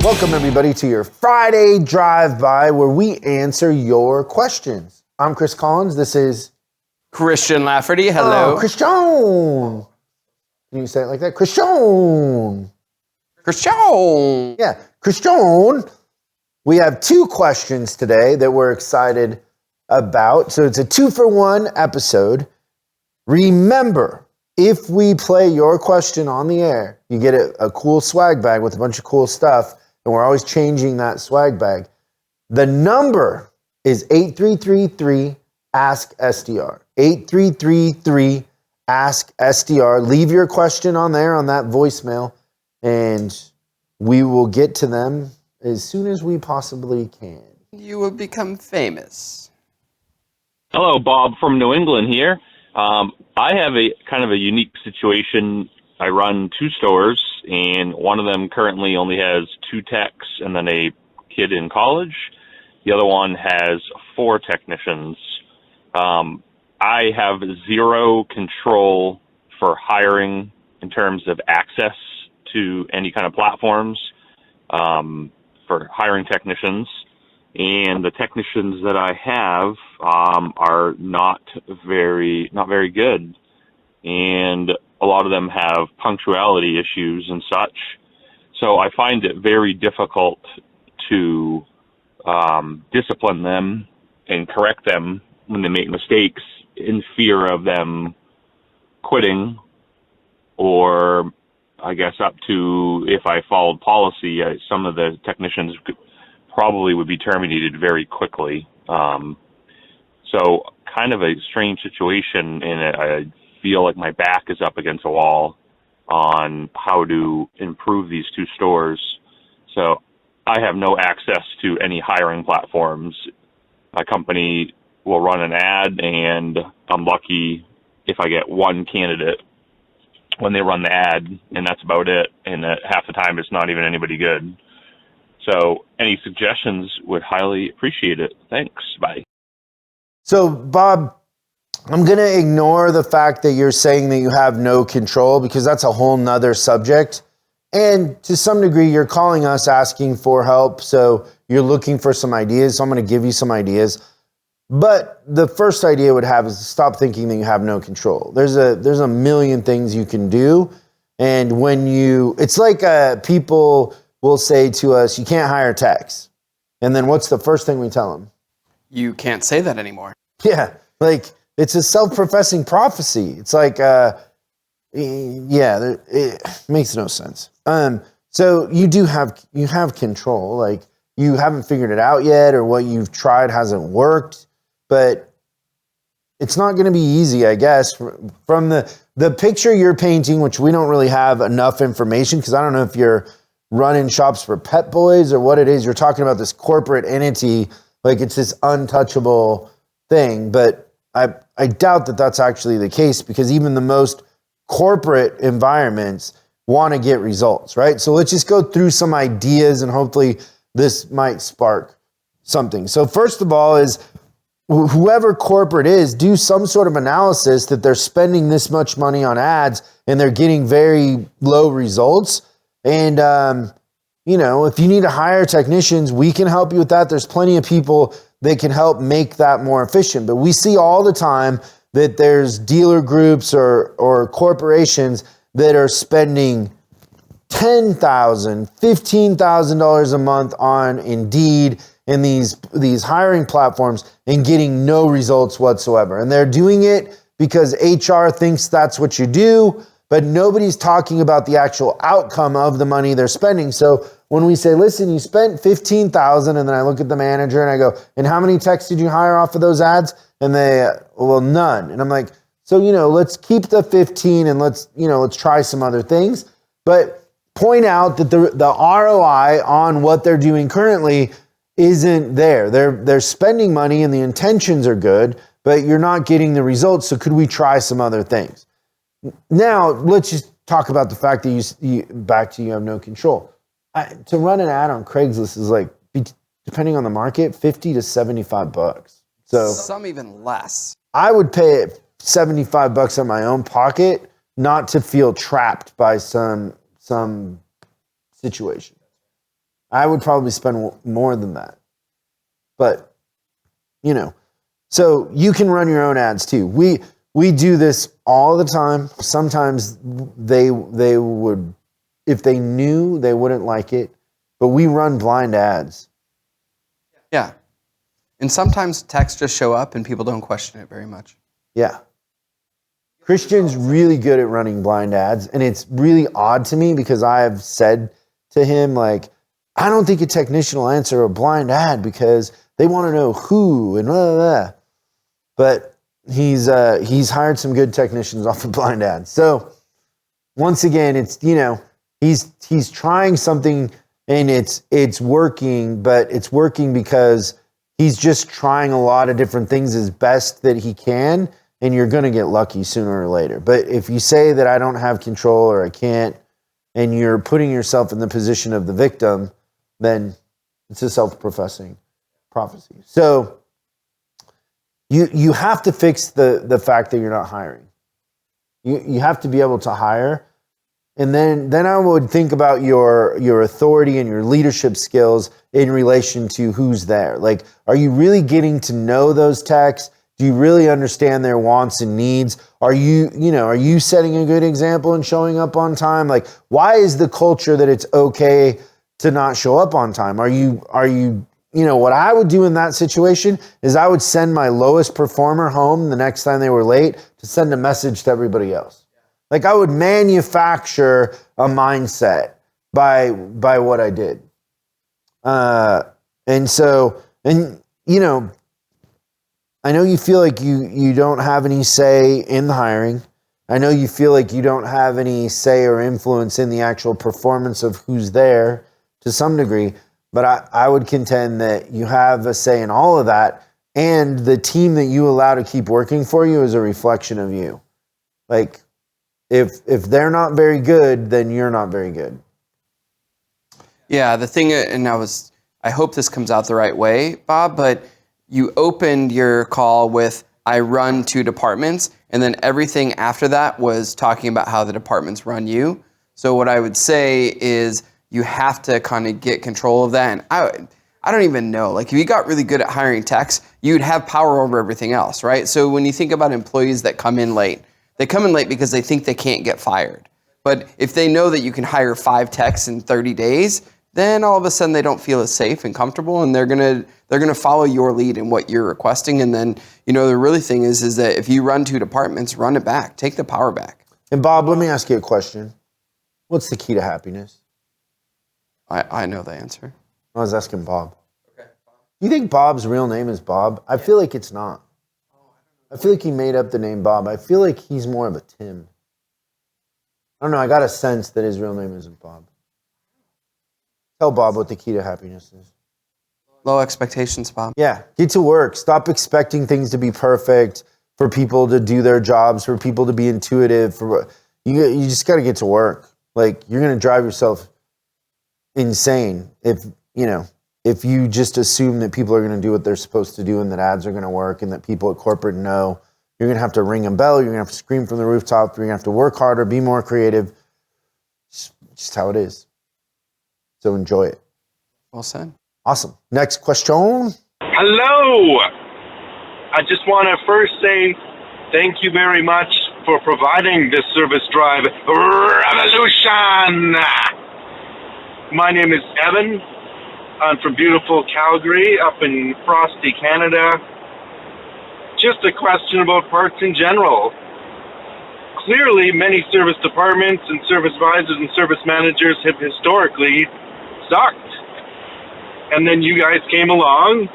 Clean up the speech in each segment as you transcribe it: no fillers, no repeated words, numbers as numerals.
Welcome everybody to your Friday drive-by where we answer your questions. I'm Chris Collins. This is Christian Lafferty. Hello. Oh, Christian. Can you say it like that? Christian. Christian. Yeah, Christian. We have two questions today that we're excited about. So it's a 2-for-1 episode. Remember, if we play your question on the air, you get a cool swag bag with a bunch of cool stuff, and we're always changing that swag bag. The number is 8333-ASK-SDR. 8333-ASK-SDR. Leave your question on there on that voicemail, and we will get to them as soon as we possibly can. You will become famous. Hello, Bob from New England here. I have a kind of a unique situation. I run 2 stores, and one of them currently only has 2 techs and then a kid in college. The other one has 4 technicians. I have zero control for hiring in terms of access to any kind of platforms for hiring technicians. And the technicians that I have are not very good. And a lot of them have punctuality issues and such. So I find it very difficult to discipline them and correct them when they make mistakes in fear of them quitting, or I guess up to, if I followed policy, some of the technicians probably would be terminated very quickly. So kind of a strange situation, and I feel like my back is up against a wall on how to improve these 2 stores. So I have no access to any hiring platforms. My company will run an ad, and I'm lucky if I get 1 candidate when they run the ad, and that's about it. And half the time it's not even anybody good. So any suggestions would highly appreciate it. Thanks. Bye. So, Bob, I'm going to ignore the fact that you're saying that you have no control, because that's a whole nother subject. And to some degree, you're calling us asking for help. So you're looking for some ideas. So I'm going to give you some ideas. But the first idea I would have is to stop thinking that you have no control. There's a million things you can do. And it's like people will say to us, you can't hire techs. And then what's the first thing we tell them? You can't say that anymore. Yeah, like it's a self-professing prophecy. It's like, it makes no sense. So you have control. Like, you haven't figured it out yet, or what you've tried hasn't worked, but it's not going to be easy, I guess. From the picture you're painting, which we don't really have enough information, because I don't know if you're running shops for Pet Boys or what it is. You're talking about this corporate entity, like it's this untouchable thing, but I doubt that that's actually the case, because even the most corporate environments want to get results, right? So let's just go through some ideas, and hopefully this might spark something. So first of all is, whoever corporate is, do some sort of analysis that they're spending this much money on ads and they're getting very low results. And, if you need to hire technicians, we can help you with that. There's plenty of people that can help make that more efficient. But we see all the time that there's dealer groups or corporations that are spending $10,000, $15,000 a month on Indeed and these hiring platforms and getting no results whatsoever. And they're doing it because HR thinks that's what you do, but nobody's talking about the actual outcome of the money they're spending. So when we say, listen, you spent $15,000, and then I look at the manager and I go, and how many techs did you hire off of those ads? And they, well, none. And I'm like, so, let's keep the 15 and let's try some other things. But point out that the ROI on what they're doing currently isn't there. They're spending money and the intentions are good, but you're not getting the results. So could we try some other things? Now, let's just talk about the fact that you have no control. To run an ad on Craigslist is like, depending on the market, $50 to $75. So some even less. I would pay $75 out of my own pocket not to feel trapped by some situation. I would probably spend more than that. But, you know, so you can run your own ads too. We do this all the time. Sometimes they would, if they knew, they wouldn't like it, but we run blind ads. Yeah. And sometimes texts just show up and people don't question it very much. Yeah. Christian's really good at running blind ads, and it's really odd to me because I have said to him, like, I don't think a technician will answer a blind ad because they want to know who and blah, blah, blah. But he's hired some good technicians off of blind ads. So once again, it's, you know, he's trying something and it's working, but it's working because he's just trying a lot of different things as best that he can, and you're going to get lucky sooner or later. But if you say that I don't have control or I can't, and you're putting yourself in the position of the victim, then it's a self-professing prophecy. So you have to fix the fact that you're not hiring. You have to be able to hire. And then I would think about your authority and your leadership skills in relation to who's there. Like, are you really getting to know those techs? Do you really understand their wants and needs? Are you setting a good example and showing up on time? Like, why is the culture that it's okay to not show up on time? Are you, what I would do in that situation is I would send my lowest performer home the next time they were late to send a message to everybody else. Like, I would manufacture a mindset by what I did. I know you feel like you don't have any say in the hiring. I know you feel like you don't have any say or influence in the actual performance of who's there to some degree, but I would contend that you have a say in all of that, and the team that you allow to keep working for you is a reflection of you. Like, if they're not very good, then you're not very good. Yeah, the thing, and I hope this comes out the right way, Bob, but you opened your call with, I run 2 departments, and then everything after that was talking about how the departments run you. So what I would say is you have to kind of get control of that. And I don't even know, like, if you got really good at hiring techs, you'd have power over everything else, right? So when you think about employees that come in late, they come in late because they think they can't get fired. But if they know that you can hire 5 techs in 30 days, then all of a sudden they don't feel as safe and comfortable, and they're gonna follow your lead in what you're requesting. And then, the really thing is that if you run 2 departments, run it back, take the power back. And Bob, let me ask you a question. What's the key to happiness? I know the answer. I was asking Bob. Okay. You think Bob's real name is Bob? I feel like it's not. I feel like he made up the name Bob. I feel like he's more of a Tim. I don't know. I got a sense that his real name isn't Bob. Tell Bob what the key to happiness is. Low expectations, Bob. Yeah. Get to work. Stop expecting things to be perfect, for people to do their jobs, for people to be intuitive. You just got to get to work. Like, you're going to drive yourself insane if you just assume that people are going to do what they're supposed to do and that ads are going to work and that people at corporate know. You're going to have to ring a bell. You're going to have to scream from the rooftop. You're going to have to work harder, be more creative. Just how it is. So enjoy it. Well said. Awesome. Next question. Hello. I just want to first say thank you very much for providing this service drive revolution. My name is Evan. I'm from beautiful Calgary up in frosty Canada. Just a question about parts in general. Clearly, many service departments and service advisors and service managers have historically sucked. And then you guys came along,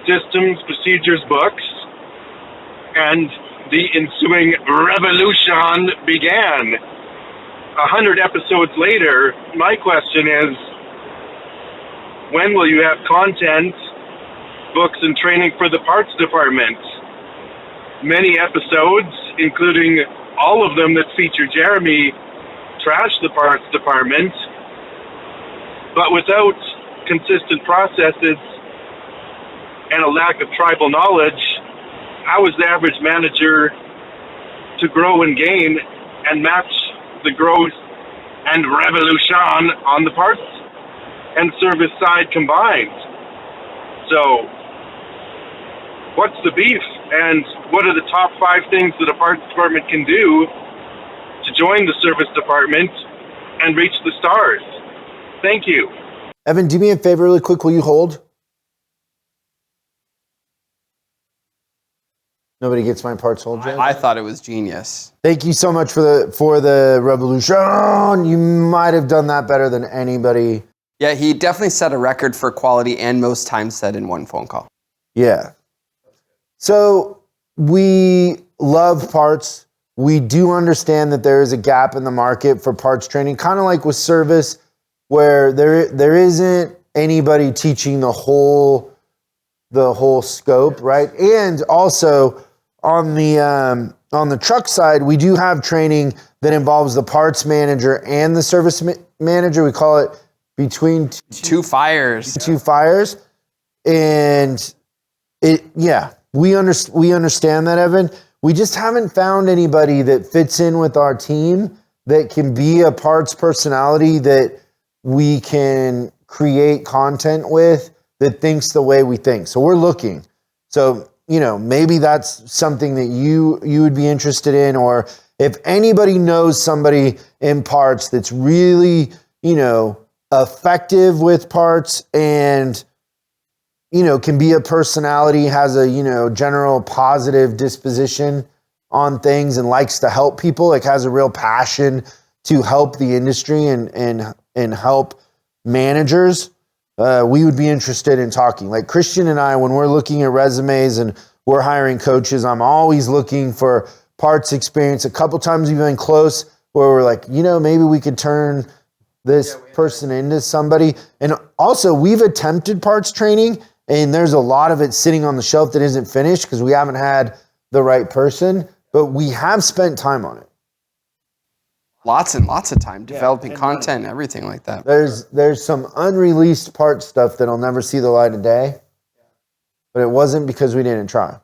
systems, procedures, books, and the ensuing revolution began. 100 episodes later, my question is, when will you have content, books, and training for the parts department? Many episodes, including all of them that feature Jeremy, trash the parts department, but without consistent processes and a lack of tribal knowledge, how is the average manager to grow and gain and match the growth and revolution on the parts and service side combined. So what's the beef, and what are the top 5 things that a parts department can do to join the service department and reach the stars? Thank you. Evan, do me a favor really quick. Will you hold? Nobody gets my parts hold, Jay? I thought it was genius. Thank you so much for the revolution. You might have done that better than anybody. Yeah, he definitely set a record for quality and most times said in one phone call. Yeah. So we love parts. We do understand that there is a gap in the market for parts training, kind of like with service, where there isn't anybody teaching the whole scope, right? And also on the truck side, we do have training that involves the parts manager and the service manager. We call it between two fires. Two fires. And we understand that, Evan. We just haven't found anybody that fits in with our team that can be a parts personality that we can create content with that thinks the way we think. So we're looking. So, maybe that's something that you would be interested in, or if anybody knows somebody in parts that's really, effective with parts and, can be a personality, has a, general positive disposition on things and likes to help people, like has a real passion to help the industry and help managers, we would be interested in talking. Like Christian and I, when we're looking at resumes and we're hiring coaches, I'm always looking for parts experience. A couple times we've been close where we're like, maybe we could turn this person into somebody. And also we've attempted parts training, and there's a lot of it sitting on the shelf that isn't finished because we haven't had the right person, but we have spent time on it. Lots and lots of time developing content, everything like that. There's some unreleased part stuff that'll never see the light of day, but it wasn't because we didn't try.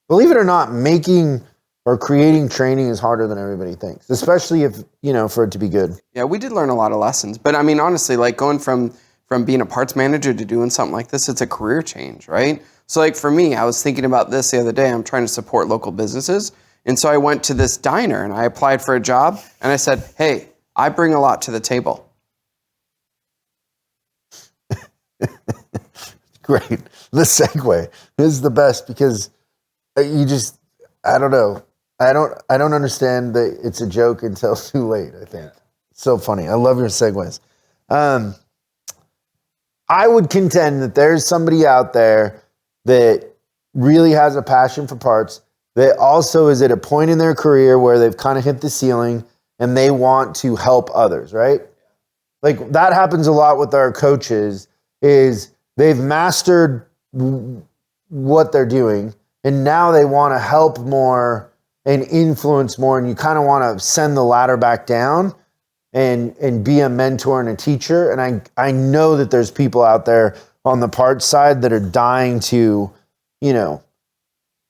Believe it or not, making or creating training is harder than everybody thinks, especially if, for it to be good. Yeah, we did learn a lot of lessons, but I mean, honestly, like going from being a parts manager to doing something like this, it's a career change, right? So like for me, I was thinking about this the other day. I'm trying to support local businesses. And so I went to this diner and I applied for a job and I said, hey, I bring a lot to the table. Great. The segue is the best because I don't know. I don't understand that it's a joke until too late, I think. It's so funny. I love your segues. I would contend that there's somebody out there that really has a passion for parts, that also is at a point in their career where they've kind of hit the ceiling and they want to help others, right? Like that happens a lot with our coaches, is they've mastered what they're doing and now they want to help more and influence more, and you kind of want to send the ladder back down and be a mentor and a teacher. And I know that there's people out there on the parts side that are dying to,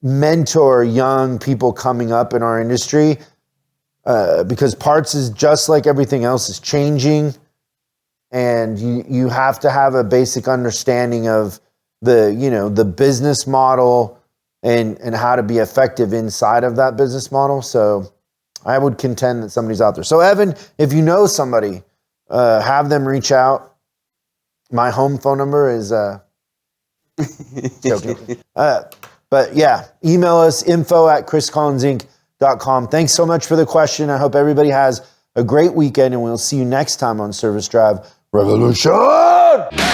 mentor young people coming up in our industry, because parts is just like everything else is changing, and you have to have a basic understanding of the business model and how to be effective inside of that business model. So I would contend that somebody's out there. So Evan, if you know somebody, have them reach out. My home phone number is joking. But yeah, email us info@chriscollinsinc.com. Thanks so much for the question. I hope everybody has a great weekend, and we'll see you next time on Service Drive Revolution.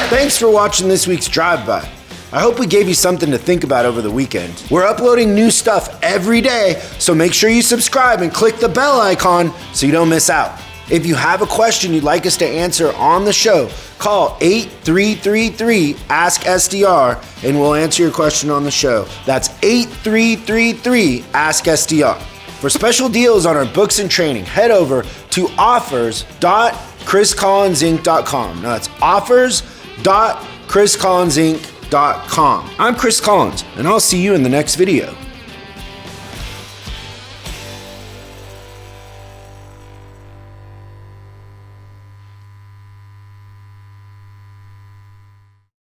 Thanks for watching this week's Drive By. I hope we gave you something to think about over the weekend. We're uploading new stuff every day, so make sure you subscribe and click the bell icon so you don't miss out. If you have a question you'd like us to answer on the show, call 8333-ASK-SDR and we'll answer your question on the show. That's 8333-ASK-SDR. For special deals on our books and training, head over to offers.chriscollinsinc.com. Now that's offers.chriscollinsinc.com. I'm Chris Collins, and I'll see you in the next video.